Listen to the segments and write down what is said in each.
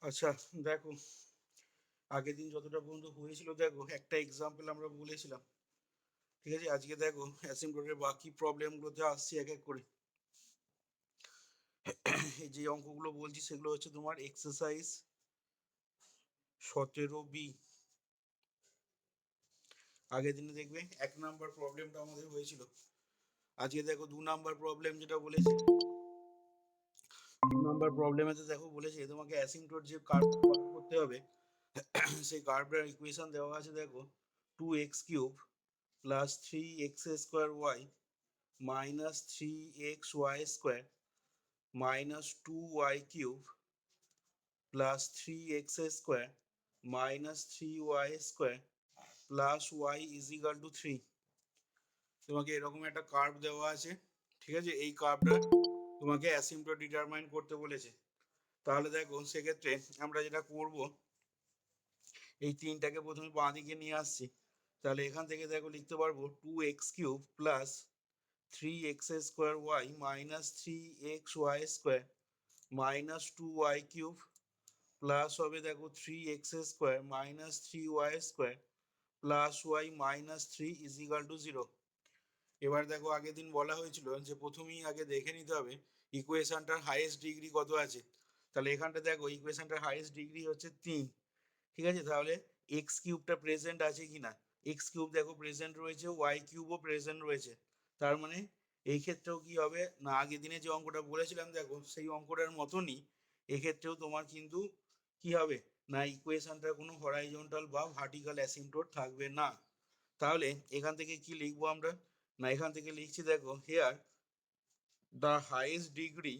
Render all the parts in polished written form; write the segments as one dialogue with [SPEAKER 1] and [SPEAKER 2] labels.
[SPEAKER 1] আচ্ছা, দেখো, আগের দিন যতটা পর্যন্ত হয়েছিল দেখো একটা এক্সাম্পল আমরা বলেছিলাম। ঠিক আছে, আজকে দেখো অ্যাসিম্পটোটের বাকি প্রবলেমগুলোতে আসছি এক এক করে। এই যে অঙ্কগুলো বলছি সেগুলো হচ্ছে তোমার এক্সারসাইজ 17B। আগের দিনে দেখবে 1 নাম্বার প্রবলেমটা আমাদের হয়েছিল। আজকে দেখো 2 নাম্বার প্রবলেম যেটা বলেছে। 2 নাম্বার প্রবলেমেতে দেখো বলেছে তোমাকে অ্যাসিম্পটোট যে কার্ভ করতে হবে, সেই কার্ভটার ইকুয়েশন দেওয়া আছে দেখো 2x³ plus 3x² minus 3xy² minus 2y³ plus 3x² minus 3y² plus y is equal two 3। তোমাকে এরকম একটা কার্ভ দেওয়া আছে। ঠিক আছে, এই কার্ভটা তোমাকে অ্যাসিম্পটোট ডিটারমাইন করতে বলেছে। তাহলে দেখো সেক্ষেত্রে আমরা যেটা করব, এই তিনটাকে প্রথমে বাঁ দিকে নিয়ে আসছি। তাহলে এখান থেকে দেখো লিখতে পারবো 2x³ plus 3x² minus 3xy² minus 2y³ plus হবে দেখো 3x² minus 3y² plus y minus 3 is equal to 0। এবার দেখো আগের দিন বলা হয়েছিল যে প্রথমেই আগে দেখে নিতে হবে ইকুয়েশনটার হাইয়েস্ট ডিগ্রি কত আছে। তাহলে এখানটা দেখো ইকুয়েশনটার হাইয়েস্ট ডিগ্রি হচ্ছে 3। ঠিক আছে, তাহলে x³ প্রেজেন্ট আছে কি না। x³ দেখো প্রেজেন্ট রয়েছে, y³ প্রেজেন্ট রয়েছে। তার মানে এই ক্ষেত্রেও কি হবে না, আগের দিনে যে অঙ্কটা বলেছিলাম দেখো সেই অঙ্কটার মতনই এক্ষেত্রেও তোমার কিন্তু কি হবে না, ইকুয়েশনটার কোনো হরাইজন্টাল বা ভার্টিক্যাল অ্যাসিম্পটোট থাকবে না। তাহলে এখান থেকে কি লিখবো আমরা, না এখান থেকে লিখছি দেখো here the highest degree,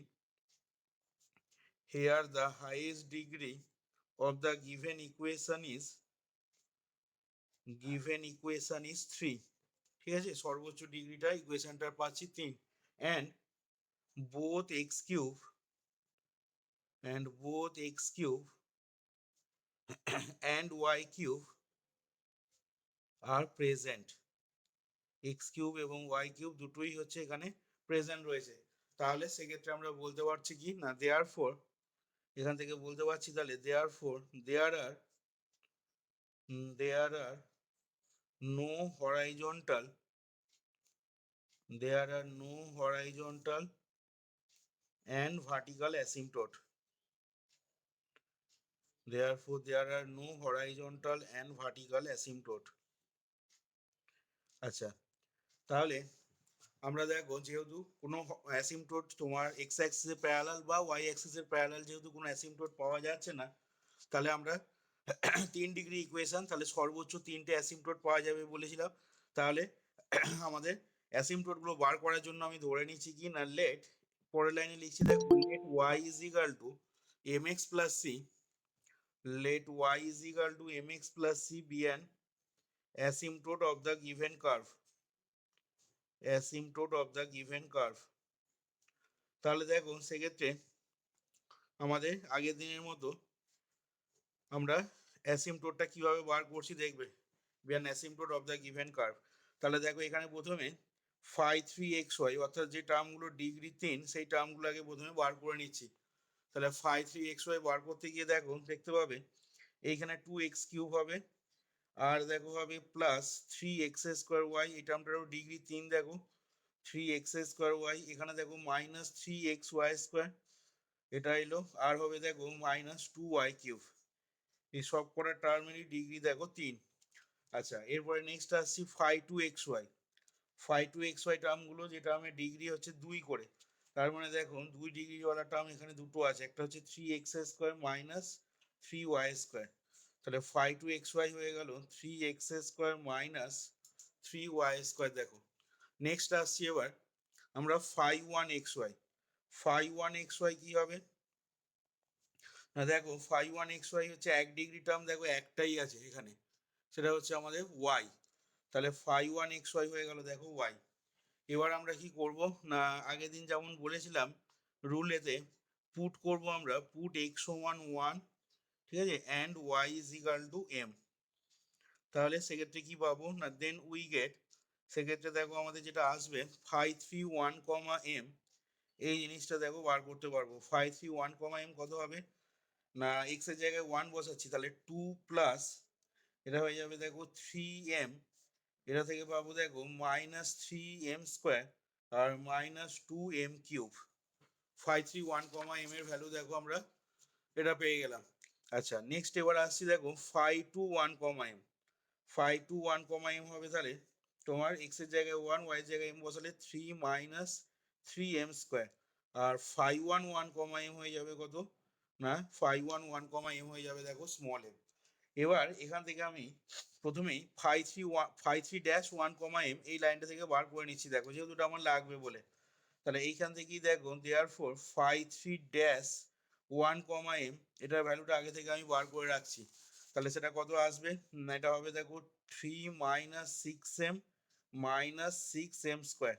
[SPEAKER 1] here the highest degree of the given equation is 3। ঠিক আছে, সর্বোচ্চ ডিগ্রিটা ইকুয়েশনটার পাচ্ছি 3। and both x³ and y³ are present। x³ এবং y³ দুটোই হচ্ছে এখানে প্রেজেন্ট রয়েছে। তাহলে সেক্ষেত্রে আমরা বলতে পারছি কি না, therefore এখান থেকে বলতে পারছি তাহলে therefore there are no horizontal and vertical asymptote। Therefore there are no horizontal and vertical asymptote। আচ্ছা, তাহলে আমরা দেখো যেহেতু কোনো অ্যাসিম্পটোট তোমার এক্স অ্যাক্সিসের প্যারালাল বা ওয়াই অ্যাক্সিসের প্যারালাল যেহেতু কোনো অ্যাসিম্পটোট পাওয়া যাচ্ছে না, তাহলে আমরা 3 ডিগ্রি ইকুয়েশন, তাহলে সর্বোচ্চ 3টে অ্যাসিম্পটোট পাওয়া যাবে বলেছিলাম। তাহলে আমাদের অ্যাসিম্পটোটগুলো বার করার জন্য আমি ধরে নিচ্ছি কি না, লেট, পরের লাইনে লিখছি দেখো let y is equal to m x plus c, let y is equal to mx plus c be an asymptote of the given curve, asymptote of the given curve। তাহলে দেখো সেক্ষেত্রে আমাদের আগের দিনের মতো আমরা অ্যাসিম্পটোটটা কিভাবে বার করছি দেখবে, be an asymptote of the given curve। তাহলে দেখো এখানে প্রথমে ফাই 3xy অর্থাৎ যে টার্মগুলো ডিগ্রি 3 সেই টার্মগুলো আগে প্রথমে বার করে নিচ্ছি। তাহলে ফাই 3xy বার করতে গিয়ে দেখো দেখতে পাবে এইখানে 2x³ হবে, আর দেখো হবে প্লাস 3x² এই টার্মটারও ডিগ্রি 3 দেখো 3x² এখানে দেখো মাইনাস 3xy², এটা এলো, আর হবে দেখো মাইনাস 2y³। এই সব কটা টার্মেরই ডিগ্রি দেখো 3। আচ্ছা, এরপরে নেক্সট আসছি ফাই 2xy টার্মগুলো, যে টার্মের ডিগ্রি হচ্ছে 2 করে। তার মানে দেখো 2 ডিগ্রিওয়ালা টার্ম এখানে দুটো আছে, একটা হচ্ছে 3x² মাইনাস 3y²। তাহলে ফাই 2xy হয়ে গেল 3x² মাইনাস 3y²। দেখো নেক্সট আসছি এবার আমরা ফাই 1xy কি হবে না, দেখো ফাই 1xy হচ্ছে 1 ডিগ্রি টার্ম, দেখো একটাই আছে এখানে, সেটা হচ্ছে আমাদের ওয়াই। তাহলে ফাই 1xy হয়ে গেল দেখো ওয়াই। এবার আমরা কি করব না, আগের দিন যেমন বলেছিলাম রুলেতে পুট করব আমরা, পুট এক্স সমান 1, ঠিক আছে, and y is equal to m. তাহলে সেক্ষেত্রে কি পাবো না, দেন উই গেট, সেক্ষেত্রে দেখো আমাদের যেটা আসবে ফাই 3 1 এম, এই জিনিসটা দেখো বার করতে পারবো। ফাই 3 1 এম কত হবে না এক্স এর জায়গায় 1 বসাচ্ছি, তাহলে 2 প্লাস এটা হয়ে যাবে দেখো 3m, এটা থেকে পাবো দেখো -3m² আর -2m³ 531, এর ভ্যালু দেখো আমরা এটা পেয়ে গেলাম। আচ্ছা নেক্সট এবার আসছি দেখো 521, 521, হবে তাহলে তোমার এক্স এর জায়গায় 1, ওয়াই এর জায়গায় m বসালে 3 - 3m², আর 511, হয়ে যাবে কত না 511, হয়ে যাবে দেখো স্মল m। এবার এখান থেকে আমি প্রথমেই 531 এই লাইনটা থেকে বার করে নিচ্ছি দেখো, যেহেতু এটা আমার লাগবে বলে। তাহলে এইখান থেকেই দেখো দেয়ারফর 53-1, এটার ভ্যালুটা আগে থেকে আমি বার করে রাখছি। তাহলে সেটা কত আসবে না, এটা হবে দেখো 3 - 6m - 6m²।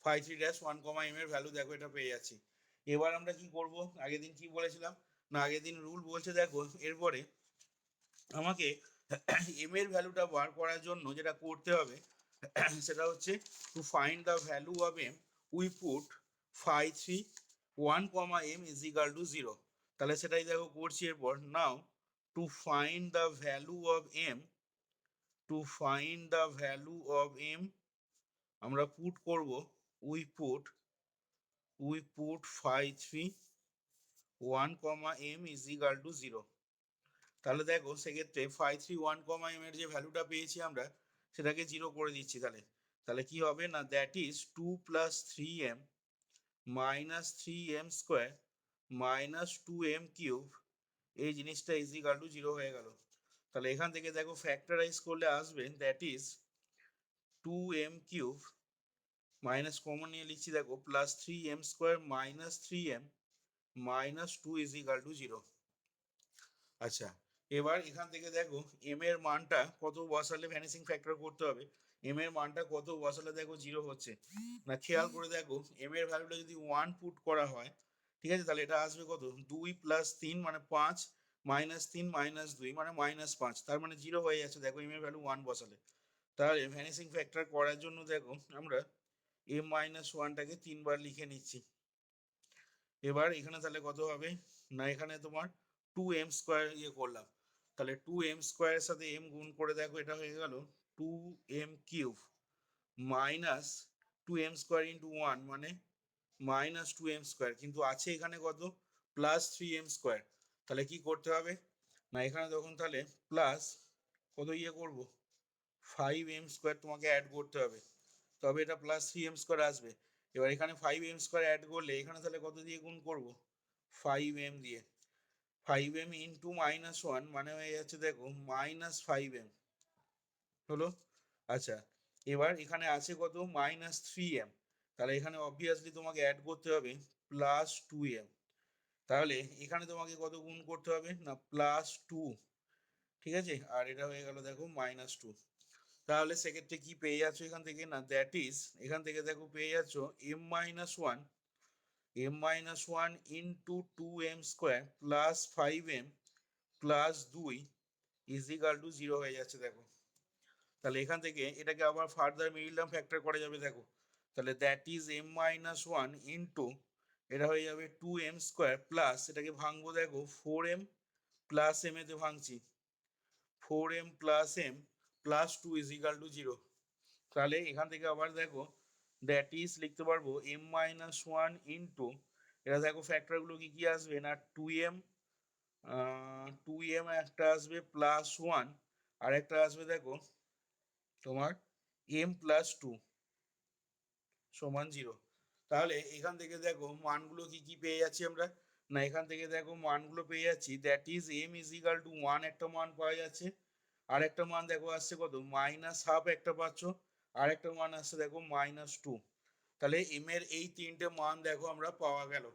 [SPEAKER 1] 53-1, এর ভ্যালু দেখো এটা পেয়ে যাচ্ছি। এবার আমরা কি করব, আগের দিন কি বলেছিলাম না, আগের দিন রুল বলছে দেখো এরপরে আমাকে এম এর ভ্যালুটা বার করার জন্য যেটা করতে হবে সেটা হচ্ছে to find the value of M we put 531, m = 0। তাহলে সেটাই দেখো করছি এরপর। Now to find the value of M, to find the value of M আমরা পুট করব উই পুট 531, m = 0। তাহলে দেখো সেক্ষেত্রে 531, এর যে ভ্যালুটা পেয়েছি আমরা সেটাকে 0 করে দিচ্ছি। তাহলে তাহলে কি হবে না, that is 2 + 3m - 3m² - 2m³ এই জিনিসটা = 0 হয়ে গেল। তাহলে এখান থেকে দেখো ফ্যাক্টরাইজ করলে আসবে that is 2m³ minus common নিয়ে লিখছি দেখো +3m² - 3m - 2 = 0। আচ্ছা এবার এখান থেকে দেখো এম এর মানটা কত বসালে ভ্যানিসিং ফ্যাক্টর করতে হবে, এম এর মানটা কত বসালে দেখো 0 হচ্ছে না, খেয়াল করে দেখো এম এর ভ্যালুটা যদি 1 পুট করা হয়, ঠিক আছে, তাহলে এটা আসবে কত 2 + 3 মানে 5 -3 - 2 মানে -5, তার মানে 0 হয়ে যাচ্ছে দেখো এম এর ভ্যালু 1 বসালে। তাহলে ভ্যানিসিং ফ্যাক্টর করার জন্য দেখো আমরা m-1টাকে 3 বার লিখে নিচ্ছি। এবার এখানে তাহলে কত হবে না, এখানে তোমার 2m² করলাম, তাহলে 2m² এর সাথে m গুণ করে দেখো এটা হয়ে গেল 2m³ মাইনাস 2m² ইন্টু 1 মানে -2m², কিন্তু আছে এখানে কত +3m²। তাহলে কি করতে হবে না, এখানে তখন তাহলে প্লাস কত করব 5m² তোমাকে অ্যাড করতে হবে, তবে এটা +3m² আসবে। এবার এখানে 5m² অ্যাড করলে এখানে তাহলে কত দিয়ে গুণ করব 5m দিয়ে, 5m ইন্টু -1 মানে হয়ে যাচ্ছে দেখো -5m হলো। আচ্ছা এবার এখানে আছে কত -3m, তাহলে এখানে অবভিয়াসলি তোমাকে অ্যাড করতে হবে +2m, তাহলে এখানে তোমাকে কত গুণ করতে হবে না +2, ঠিক আছে, আর এটা হয়ে গেল দেখো -2। তাহলে সেক্ষেত্রে কি পেয়ে যাচ্ছ এখান থেকে না, দ্যাট ইজ এখান থেকে দেখো পেয়ে যাচ্ছ m-1 into 2m² plus 5m plus 2 = 0 হয়ে যাচ্ছে দেখো। তাহলে এখান থেকে এটাকে আবার ফার্দার মিডল টার্ম ফ্যাক্টর করা যাবে দেখো, তাহলে দ্যাট ইজ m-1 ইন্টু এটা হয়ে যাবে 2m² প্লাস এটাকে ভাঙবো দেখো 4m প্লাস m এতে ভাঙছি 4m প্লাস m প্লাস 2 = 0। তাহলে এখান থেকে আবার দেখো দ্যাট ইজ লিখতে পারবো m-1 ইন্টু এটা দেখো ফ্যাক্টরগুলো কি কি আসবে না 2m, 2m একটা আসবে +1 আর একটা আসবে দেখো তোমার m+2 = 0। তাহলে এখান থেকে দেখো মানগুলো কি কি পেয়ে যাচ্ছি আমরা না, এখান থেকে দেখো মানগুলো পেয়ে যাচ্ছি দ্যাট ইজ m = 1 একটা মান পাওয়া যাচ্ছে, আর একটা মান দেখো আসছে কত -1/2 একটা পাচ্ছ, আর একটা মান আসছে দেখো -2। তাহলে এম এর এই তিনটে মান দেখো আমরা পাওয়া গেল।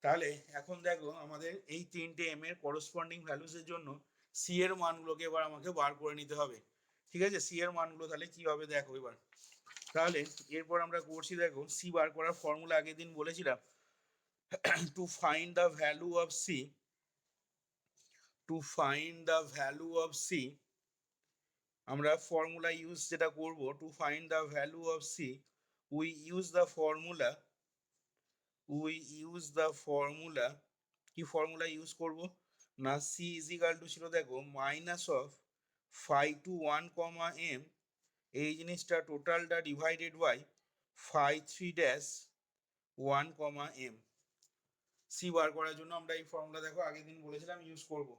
[SPEAKER 1] তাহলে এখন দেখো আমাদের এই তিনটে এম এর করসপন্ডিং ভ্যালুসের জন্য সি এর মানগুলোকে এবার আমাকে বার করে নিতে হবে, ঠিক আছে, সি এর মানগুলো তাহলে কি হবে দেখো এবার। তাহলে এরপর আমরা করছি দেখো সি বার করার ফর্মুলা আগের দিন বলেছিলাম to find the value of c, to find the value of c আমরা ফর্মুলা ইউজ যেটা করব to find the value of c, we use the formula, we use the formula, কি ফর্মুলা ইউজ করব না C is equal two ছিল দেখো minus of 5 to 1, এই জিনিসটা টোটালটা ডিভাইডেড বাই 5 3-1, সি বার করার জন্য আমরা এই ফর্মুলা দেখো আগের দিন বলেছিলাম ইউজ করব।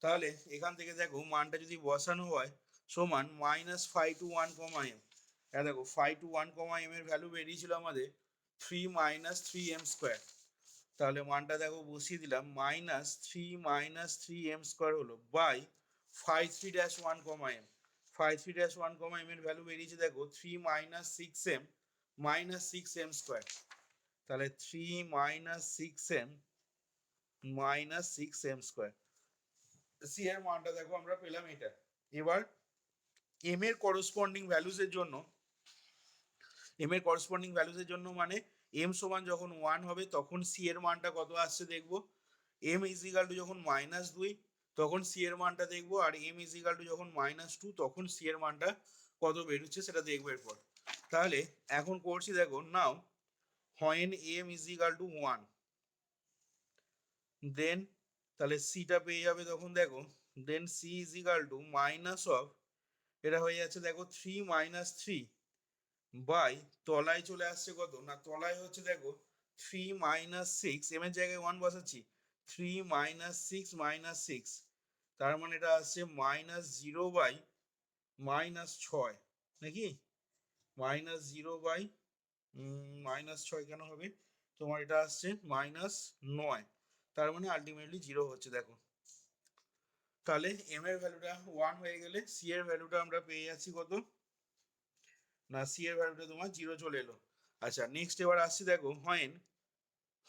[SPEAKER 1] তাহলে এখান থেকে দেখো মানটা যদি বসানো হয় সমান -5 to 1, দেখো 5 to 1, এর ভ্যালু বেরিয়েছিল আমাদের 3 - 3m²। তাহলে মানটা দেখো বসিয়ে দিলাম -3 - 3m² হলো বাই 5 3-1, 5 3-1, এর ভ্যালু বেরিয়েছে দেখো 3 - 6m - 6m²। তাহলে 3 - 6m - 6m², সি এর মানটা দেখো আমরা পেলাম এটা। এবার এম এর করসপন্ডিং ভ্যালুসের জন্য মানে এম সমান যখন 1 হবে তখন সি এর মানটা কত আসছে দেখবো। এম ইজ ইকাল টু যখন -2 তখন সি এর মানটা দেখবো, আর এম ইজ ইকাল টু যখন -2 তখন সি এর মানটা কত বেরোচ্ছে সেটা দেখবো এরপর। তাহলে এখন করছি দেখো নাও when m is equal to 1, দেন তাহলে সিটা পেয়ে যাবে তখন দেখো then C is equal to minus of, এটা হয়ে যাচ্ছে দেখো 3 - 3 বাই তলায় চলে আসছে কত না তলায় হচ্ছে দেখো 3 - 6, এম এর জায়গায় 1 বসাচ্ছি 3 - 6 তার মানে এটা আসছে -0/-6 নাকি -0/-6 কেন হবে তোমার, এটা আসছে -9, তার মানে আলটিমেটলি 0 হচ্ছে দেখো। তাহলে এম এর ভ্যালুটা 1 হয়ে গেলে সি এর ভ্যালুটা আমরা পেয়ে যাচ্ছি কত না সি এর ভ্যালুটা তোমার 0 চলে এলো। আচ্ছা নেক্সট এবার আসছি দেখো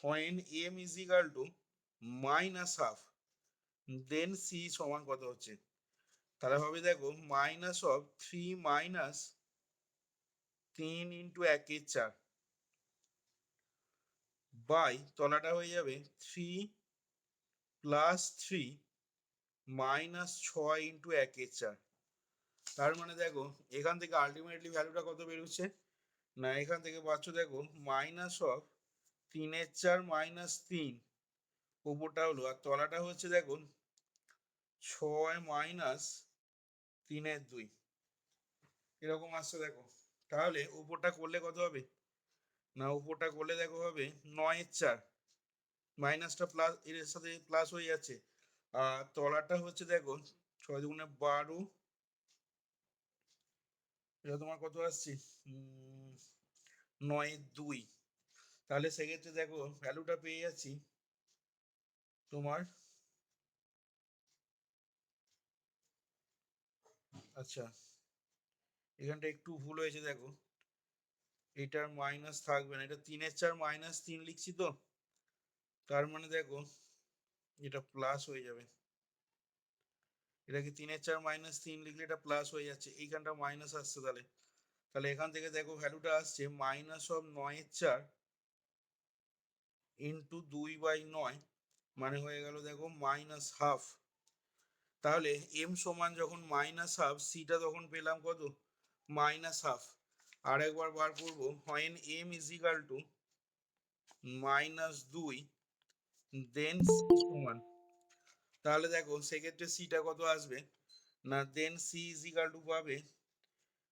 [SPEAKER 1] when m is equal to -1/2, then c সমান কত হচ্ছে, তাহলে হবে দেখো -3 - 3 × 1 = 4 বাই তলাটা হয়ে যাবে 3 + 3 - 6 × 1/4। তার মানে দেখো এখান থেকে আলটিমেটলি ভ্যালুটা কত বেরোচ্ছে না এখান থেকে পাচ্ছ দেখো -3/4 - 3 উপরটা হলো, আর তলাটা হচ্ছে দেখো 6 - 3/2 এরকম আসছে দেখো। তাহলে উপরটা করলে কত হবে না উপরটা করলে দেখো হবে 9/4, মাইনাসটা প্লাস এর সাথে প্লাস হয়ে যাচ্ছে, আর তলাটা হচ্ছে দেখো 6 × 2 = 12, এটা তোমার কত আসছে 9/2। তাহলে সেক্ষেত্রে দেখো ভ্যালুটা পেয়ে যাচ্ছি তোমার, আচ্ছা এখানটা একটু ভুল হয়েছে দেখো, এটার মাইনাস থাকবে না, এটা 3/4 - 3 লিখছি তো, তার মানে দেখো এটা প্লাস হয়ে যাবে, এটাকে 3/4 - 3 লিখলে এটা প্লাস হয়ে যাচ্ছে, এইখানটা মাইনাস আসছে। তাহলে তাহলে এখান থেকে দেখো ভ্যালুটা আসছে -9/4 × 2/9, মানে হয়ে গেল দেখো -1/2। তাহলে এম সমান যখন -1/2, সিটা তখন পেলাম কত -1/2। আর একবার বার করবো when m is equal to -2, then c সমান, তাহলে দেখো সেক্ষেত্রে সিটা কত আসবে না then C is equal to পাবে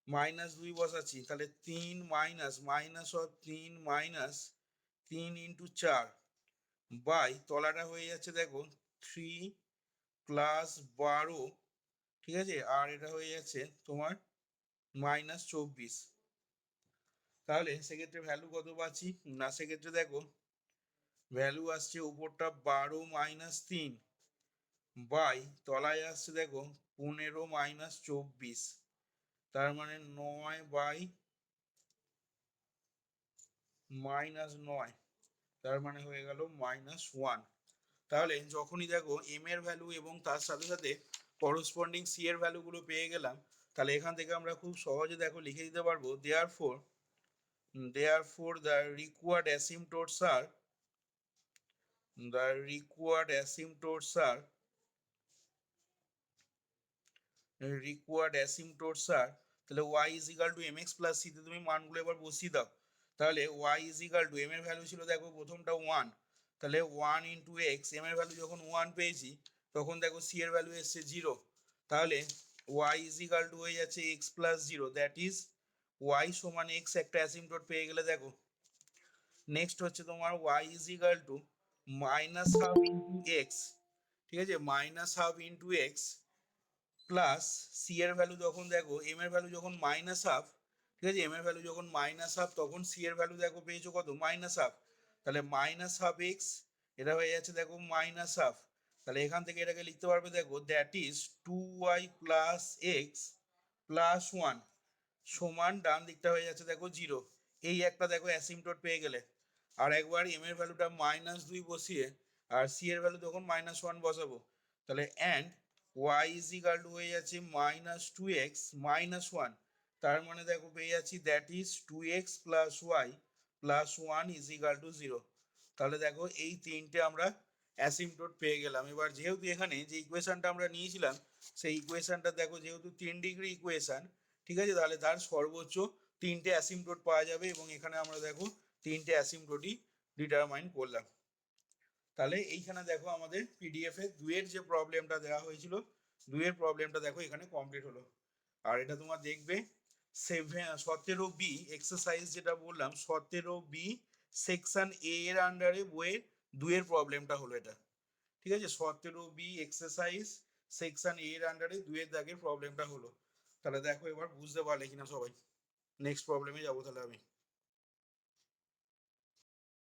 [SPEAKER 1] -2 বসাচ্ছি, তাহলে 3 -3 × 4 বাই তলাটা হয়ে যাচ্ছে দেখো 3 + 12, ঠিক আছে, আর এটা হয়ে যাচ্ছে তোমার -24। তাহলে সেক্ষেত্রে ভ্যালু কত পাচ্ছি না সেক্ষেত্রে দেখো ভ্যালু আসছে উপরটা 12 - 3 বাই তলায় আসছে দেখো 15 - 24, তার মানে 9/-9, তার মানে হয়ে গেল -1। তাহলে যখনই দেখো এম এর ভ্যালু এবং তার সাথে সাথে করসপন্ডিং সি এর ভ্যালুগুলো পেয়ে গেলাম, তাহলে এখান থেকে আমরা খুব সহজে দেখো লিখে দিতে পারবো therefore the required asymptotes are তাহলে y is equal to mx plus c, তে তুমি মানগুলো এবার বসিয়ে দাও। তাহলে y is equal to m এর ভ্যালু ছিল দেখো প্রথমটা 1, তাহলে 1 × x, m এর ভ্যালু যখন 1 পেয়েছি তখন দেখো সি এর ভ্যালু এসছে 0, তাহলে ওয়াই ইজ ইকাল টু হয়ে যাচ্ছে x plus 0, that is y সমান এক্স একটা অ্যাসিম্পটোট পেয়ে গেলে দেখো নেক্সট হচ্ছে তোমার y is equal to minus half into x, ঠিক আছে, minus half into x plus c এর ভ্যালু যখন দেখো এম এর ভ্যালু যখন মাইনাস হাফ, ঠিক আছে, এম এর ভ্যালু যখন মাইনাস হাফ তখন সি এর ভ্যালু দেখো পেয়েছো কত মাইনাস হাফ, তাহলে মাইনাস হাফ এক্স এটা হয়ে যাচ্ছে দেখো মাইনাস হাফ, তাহলে এখান থেকে এটাকে লিখতে পারবে দেখো that is 2y plus x plus 1 সমান ডান দিকটা হয়ে যাচ্ছে দেখো 0। এই একটা দেখো অ্যাসিম্পটোট পেয়ে গেলে আর একবার এম এর ভ্যালুটা -2 বসিয়ে আর সি এর ভ্যালু তখন -1 বসাবো, তাহলে and y is equal to হয়ে যাচ্ছে -2x -1, তার মানে দেখো পেয়ে যাচ্ছি that is 2x plus y plus 1 is equal to 0। তাহলে দেখো এই তিনটে আমরা অ্যাসিম্পটোট পেয়ে গেলাম। এবার যেহেতু এখানে যে ইকুয়েশনটা আমরা নিয়েছিলাম সেই ইকুয়েশনটা দেখো যেহেতু 3 ডিগ্রি ইকুয়েশন, ঠিক আছে, তাহলে তার সর্বোচ্চ তিনটে অ্যাসিম্পটোট পাওয়া যাবে এবং এখানে আমরা দেখো তিনটে অ্যাসিম্পটোটই ডিটারমাইন করলাম। তাহলে এইখানে দেখো আমাদের পিডিএফ এ দুয়ের যে প্রবলেমটা দেওয়া হয়েছিল দুয়ের প্রবলেমটা দেখো এখানে কমপ্লিট হলো। আর এটা তোমার দেখবে 17B এক্সারসাইজ যেটা বললাম 17B সেকশন এ এর আন্ডারে বইয়ের দুয়ের প্রবলেমটা হলো এটা, ঠিক আছে, 17B এক্সারসাইজ সেকশন এ এর আন্ডারে দুয়ের দাগের প্রবলেমটা হলো। তাহলে দেখো এবার বুঝতে পারলে কিনা সবাই। নেক্সট প্রবলেমে যাবো তাহলে আমি।